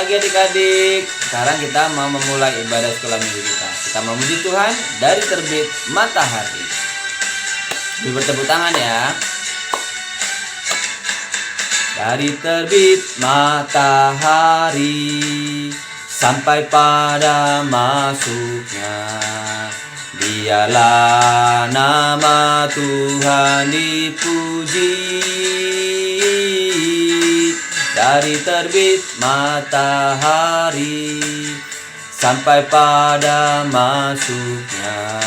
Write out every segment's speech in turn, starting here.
pagi adik-adik. Sekarang kita mau memulai ibadah sekolah minggu kita. Kita memuji Tuhan dari terbit matahari. Bertepuk tangan ya. Dari terbit matahari sampai pada masuknya, biarlah nama Tuhan dipuji. Dari terbit matahari sampai pada masuknya,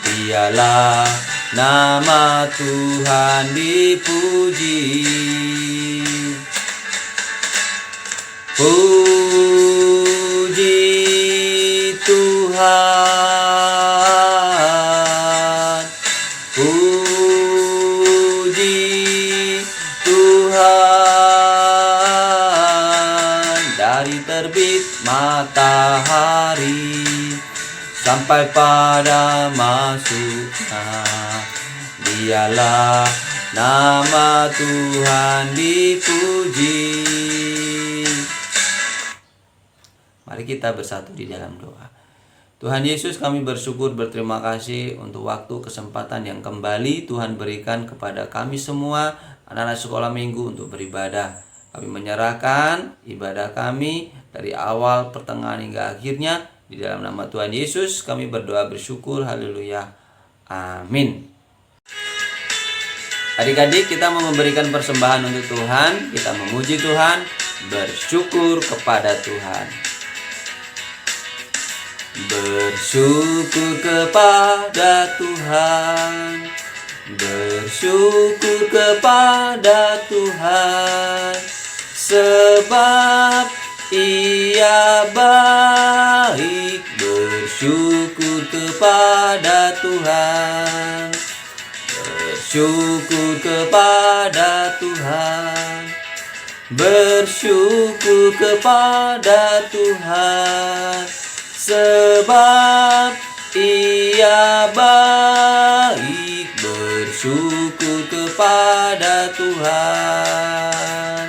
biarlah nama Tuhan dipuji. Puji Tuhan, puji Tuhan. Dari terbit matahari sampai pada masuknya, biarlah nama Tuhan dipuji. Mari kita bersatu di dalam doa. Tuhan Yesus, kami bersyukur berterima kasih untuk waktu kesempatan yang kembali Tuhan berikan kepada kami semua anak-anak sekolah minggu untuk beribadah. Kami menyerahkan ibadah kami dari awal, pertengahan hingga akhirnya. Di dalam nama Tuhan Yesus kami berdoa bersyukur. Haleluya. Amin. Adik-adik, kita mau memberikan persembahan untuk Tuhan. Kita memuji Tuhan, bersyukur kepada Tuhan. Bersyukur kepada Tuhan, bersyukur kepada Tuhan, sebab Ia baik. Bersyukur kepada Tuhan, bersyukur kepada Tuhan, bersyukur kepada Tuhan, sebab Ia baik. Bersyukur kepada Tuhan.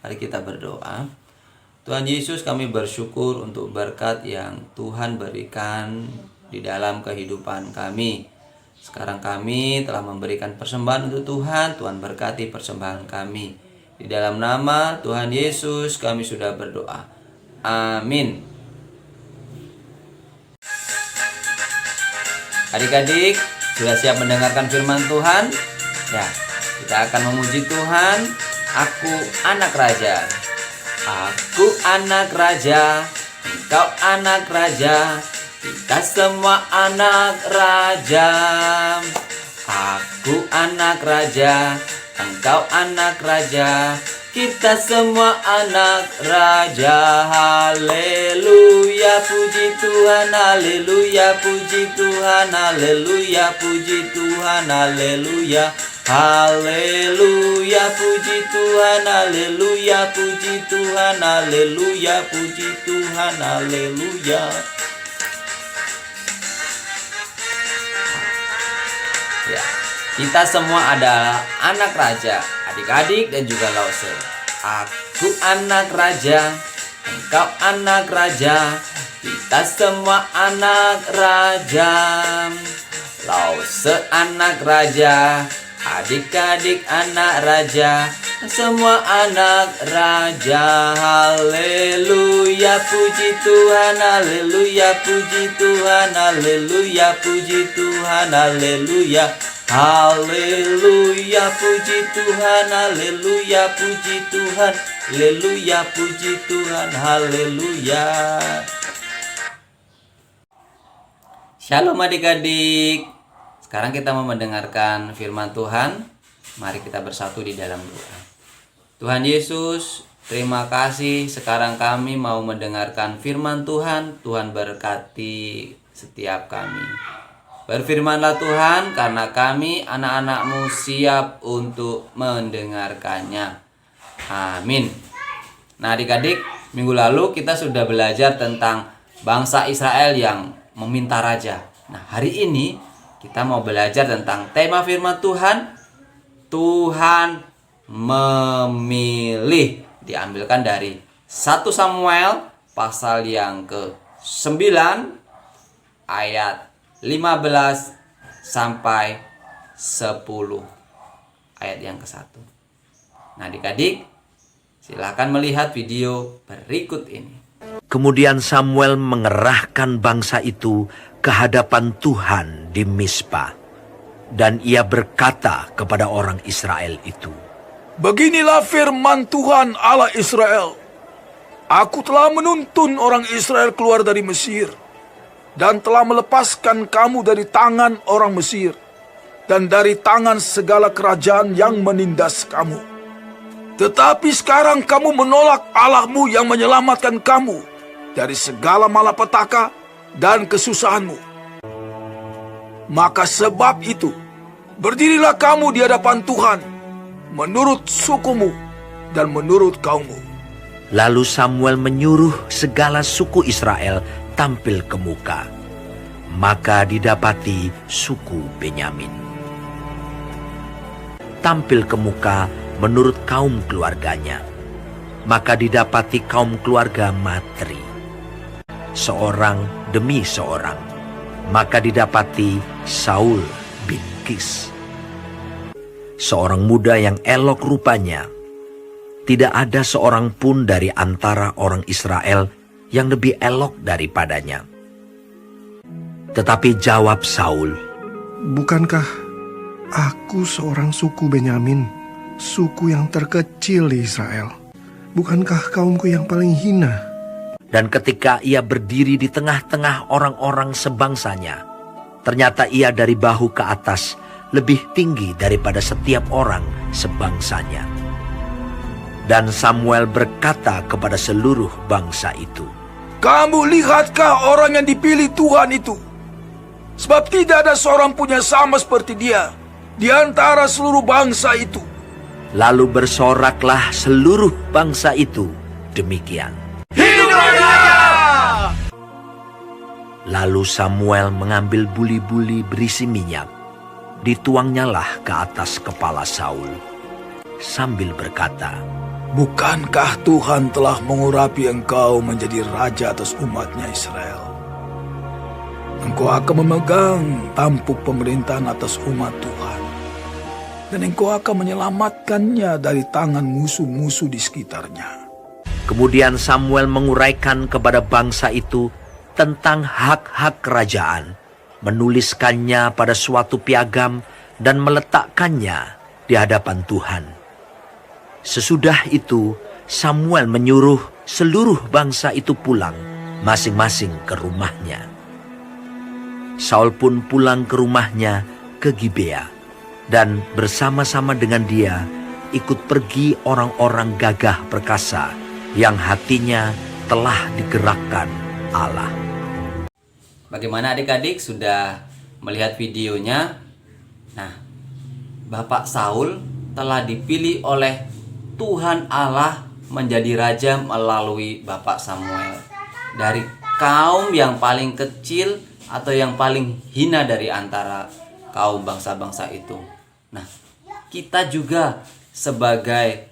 Mari kita berdoa. Tuhan Yesus, kami bersyukur untuk berkat yang Tuhan berikan di dalam kehidupan kami. Sekarang kami telah memberikan persembahan untuk Tuhan. Tuhan berkati persembahan kami. Di dalam nama Tuhan Yesus kami sudah berdoa. Amin. Adik-adik, sudah siap mendengarkan firman Tuhan? Ya, kita akan memuji Tuhan. Aku anak raja, aku anak raja, engkau anak raja, kita semua anak raja. Aku anak raja, engkau anak raja, kita semua anak raja. Haleluya, puji Tuhan, haleluya, puji Tuhan, haleluya, puji Tuhan, haleluya. Haleluya, puji Tuhan, haleluya, puji Tuhan, haleluya, puji Tuhan, haleluya. Ya, kita semua adalah anak raja, adik-adik dan juga Lause. Aku anak raja, engkau anak raja, kita semua anak raja. Lause anak raja, adik-adik anak raja, semua anak raja. Haleluya, puji Tuhan, haleluya, puji Tuhan, haleluya, puji Tuhan, haleluya. Haleluya, puji Tuhan, haleluya, puji Tuhan, haleluya, puji Tuhan, haleluya. Shalom adik-adik. Sekarang kita mau mendengarkan firman Tuhan. Mari kita bersatu di dalam doa. Tuhan Yesus, terima kasih. Sekarang kami mau mendengarkan firman Tuhan. Tuhan berkati setiap kami. Berfirmanlah Tuhan, karena kami anak-anak-Mu siap untuk mendengarkannya. Amin. Nah adik-adik, minggu lalu kita sudah belajar tentang bangsa Israel yang meminta raja. Nah hari ini kita mau belajar tentang tema firman Tuhan. Tuhan memilih. diambilkan dari 1 Samuel pasal yang ke-9 ayat 15 sampai 10 ayat yang ke-1. Nah, adik-adik, silakan melihat video berikut ini. Kemudian Samuel mengerahkan bangsa itu ke hadapan Tuhan di Mispa. Dan ia berkata kepada orang Israel itu, "Beginilah firman Tuhan Allah Israel. Aku telah menuntun orang Israel keluar dari Mesir, dan telah melepaskan kamu dari tangan orang Mesir, dan dari tangan segala kerajaan yang menindas kamu. Tetapi sekarang kamu menolak Allahmu yang menyelamatkan kamu dari segala malapetaka dan kesusahanmu. Maka sebab itu, berdirilah kamu di hadapan Tuhan, menurut sukumu dan menurut kaummu." Lalu Samuel menyuruh segala suku Israel tampil ke muka. Maka didapati suku Benyamin. Tampil ke muka menurut kaum keluarganya. Maka didapati kaum keluarga Matri, seorang demi seorang. Maka didapati Saul bin Kis, seorang muda yang elok rupanya. Tidak ada seorang pun dari antara orang Israel yang lebih elok daripadanya. Tetapi jawab Saul, "Bukankah aku seorang suku Benyamin, suku yang terkecil di Israel? Bukankah kaumku yang paling hina?" Dan ketika ia berdiri di tengah-tengah orang-orang sebangsanya, ternyata ia dari bahu ke atas lebih tinggi daripada setiap orang sebangsanya. Dan Samuel berkata kepada seluruh bangsa itu, "Kamu lihatkah orang yang dipilih Tuhan itu? Sebab tidak ada seorang pun yang sama seperti dia di antara seluruh bangsa itu." Lalu bersoraklah seluruh bangsa itu demikian. Lalu Samuel mengambil buli-buli berisi minyak, dituangnyalah ke atas kepala Saul, sambil berkata, "Bukankah Tuhan telah mengurapi engkau menjadi raja atas umatnya Israel? Engkau akan memegang tampuk pemerintahan atas umat Tuhan, dan engkau akan menyelamatkannya dari tangan musuh-musuh di sekitarnya." Kemudian Samuel menguraikan kepada bangsa itu tentang hak-hak kerajaan, menuliskannya pada suatu piagam dan meletakkannya di hadapan Tuhan. Sesudah itu Samuel menyuruh seluruh bangsa itu pulang masing-masing ke rumahnya. Saul pun pulang ke rumahnya ke Gibea, dan bersama-sama dengan dia ikut pergi orang-orang gagah perkasa yang hatinya telah digerakkan Allah. Bagaimana adik-adik sudah melihat videonya? Nah, Bapak Saul telah dipilih oleh Tuhan Allah menjadi raja melalui Bapak Samuel. Dari kaum yang paling kecil atau yang paling hina dari antara kaum bangsa-bangsa itu. Nah, kita juga sebagai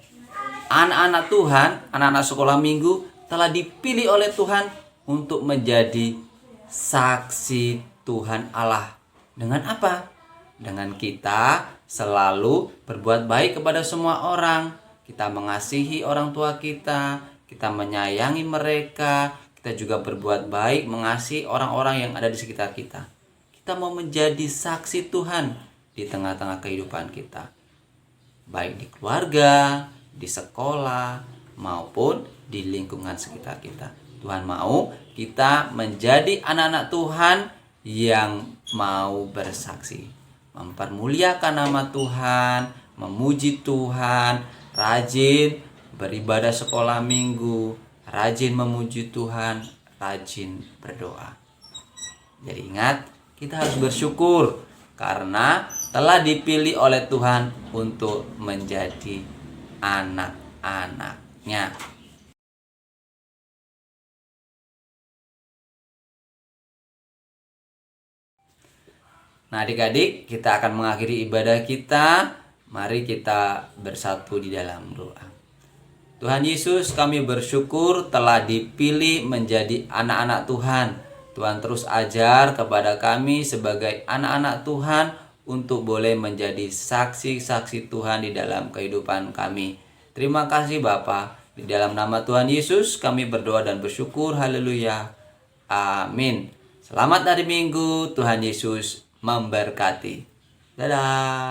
anak-anak Tuhan, anak-anak sekolah minggu telah dipilih oleh Tuhan untuk menjadi saksi Tuhan Allah. Dengan apa? Dengan kita selalu berbuat baik kepada semua orang. Kita mengasihi orang tua kita menyayangi mereka, kita juga berbuat baik mengasihi orang-orang yang ada di sekitar kita. Kita mau menjadi saksi Tuhan di tengah-tengah kehidupan kita. Baik di keluarga, di sekolah, maupun di lingkungan sekitar kita. Tuhan mau kita menjadi anak-anak Tuhan yang mau bersaksi, mempermuliakan nama Tuhan, memuji Tuhan, rajin beribadah sekolah minggu, rajin memuji Tuhan, rajin berdoa. Jadi ingat, kita harus bersyukur karena telah dipilih oleh Tuhan untuk menjadi anak-anaknya. Nah adik-adik, kita akan mengakhiri ibadah kita. Mari kita bersatu di dalam doa. Tuhan Yesus, kami bersyukur telah dipilih menjadi anak-anak Tuhan. Tuhan terus ajar kepada kami sebagai anak-anak Tuhan untuk boleh menjadi saksi-saksi Tuhan di dalam kehidupan kami. Terima kasih Bapa. Di dalam nama Tuhan Yesus kami berdoa dan bersyukur. Haleluya. Amin. Selamat hari Minggu. Tuhan Yesus memberkati. Dadah.